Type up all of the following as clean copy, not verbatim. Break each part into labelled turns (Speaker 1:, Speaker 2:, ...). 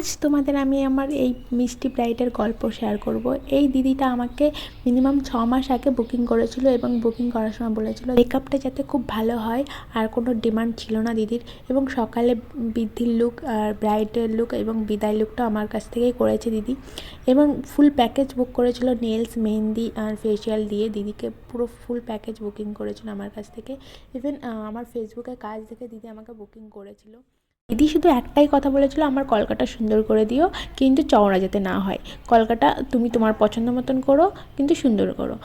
Speaker 1: আজ তোমাদের আমি আমার এই মিষ্টি ব্রাইডের গল্প শেয়ার করব। এই দিদিটা আমাকে মিনিমাম 6 মাস আগে বুকিং করেছিল এবং বুকিং করার সময় বলেছিল মেকআপটা যাতে খুব ভালো হয়, আর কোনো ডিমান্ড ছিল না দিদির। এবং সকালে বৃদ্ধির লুক আর ব্রাইডের লুক এবং বিদায় লুকটা আমার কাছ থেকেই করেছে দিদি, এবং ফুল প্যাকেজ বুক করেছিল, নেলস, মেহেন্দি আর ফেসিয়াল দিয়ে দিদিকে পুরো ফুল প্যাকেজ বুকিং করেছিল আমার কাছ থেকে। ইভেন আমার ফেসবুকে কাজ দেখে দিদি আমাকে বুকিং করেছিল। দিদি শুধু একটাই কথা বলেছিল, আমার কলকাটা সুন্দর করে দিও, কিন্তু চওড়া যাতে না হয়। কলকাটা তুমি তোমার পছন্দ মতন করো, কিন্তু সুন্দর করো।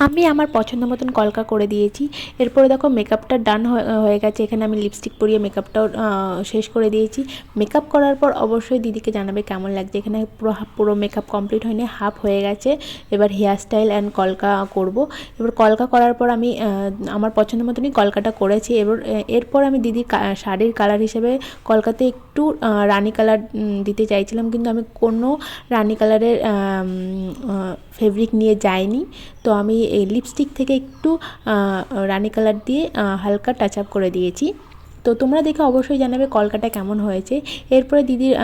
Speaker 1: আমি আমার পছন্দ মতন কলকা করে দিয়েছি। এরপরে দেখো মেকআপটা ডান হয়ে গেছে। এখানে আমি লিপস্টিক পরিয়ে মেকআপটাও শেষ করে দিয়েছি। মেকআপ করার পর অবশ্যই দিদিকে জানাবে কেমন লাগছে। এখানে পুরো মেকআপ কমপ্লিট হয়নি, হাফ হয়ে গেছে। এবার হেয়ার স্টাইল অ্যান্ড কলকা করব। এবার কলকা করার পর আমি আমার পছন্দ মতনই কলকাটা করেছি। এরপর আমি দিদির শাড়ির কালার হিসেবে কলকাতে একটু রানি কালার দিতে চাইছিলাম, কিন্তু আমি কোনো রানি কালারের ফেব্রিক নিয়ে যাইনি। তো আমি এই লিপস্টিক থেকে একটু রানি কালার দিয়ে হালকা টাচ আপ করে দিয়েছি। তো তোমরা দেখে অবশ্যই জানাবে কলকাটা কেমন হয়েছে। এরপরে দিদির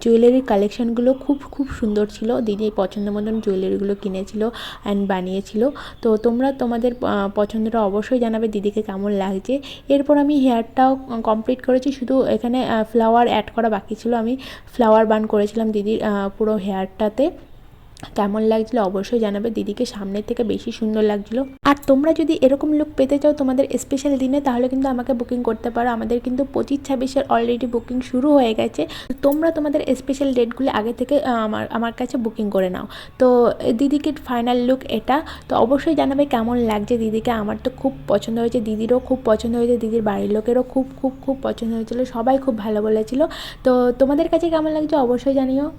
Speaker 1: জুয়েলারির কালেকশানগুলো খুব সুন্দর ছিল। দিদি পছন্দ মতন জুয়েলারিগুলো কিনেছিল অ্যান্ড বানিয়েছিল। তো তোমরা তোমাদের পছন্দটা অবশ্যই জানাবে দিদিকে কেমন লাগছে। এরপর আমি হেয়ারটাও কমপ্লিট করেছি, শুধু এখানে ফ্লাওয়ার অ্যাড করা বাকি ছিল। আমি ফ্লাওয়ার বান করেছিলাম দিদির পুরো হেয়ারটাতে। কেমন লাগছিলো অবশ্যই জানাবে। দিদিকে সামনের থেকে বেশি সুন্দর লাগছিলো। আর তোমরা যদি এরকম লুক পেতে চাও তোমাদের স্পেশাল দিনে, তাহলে কিন্তু আমাকে বুকিং করতে পারো। আমাদের কিন্তু 25-26-এর অলরেডি বুকিং শুরু হয়ে গেছে। তোমরা তোমাদের স্পেশাল ডেটগুলি আগে থেকে আমার কাছে বুকিং করে নাও। তো দিদিকে ফাইনাল লুক এটা। তো অবশ্যই জানাবে কেমন লাগছে দিদিকে। আমার তো খুব পছন্দ হয়েছে, দিদিরও খুব পছন্দ হয়েছে, দিদির বাড়ির লোকেরও খুব পছন্দ হয়েছিলো, সবাই খুব ভালো বলেছিল। তো তোমাদের কাছে কেমন লাগছে অবশ্যই জানিও।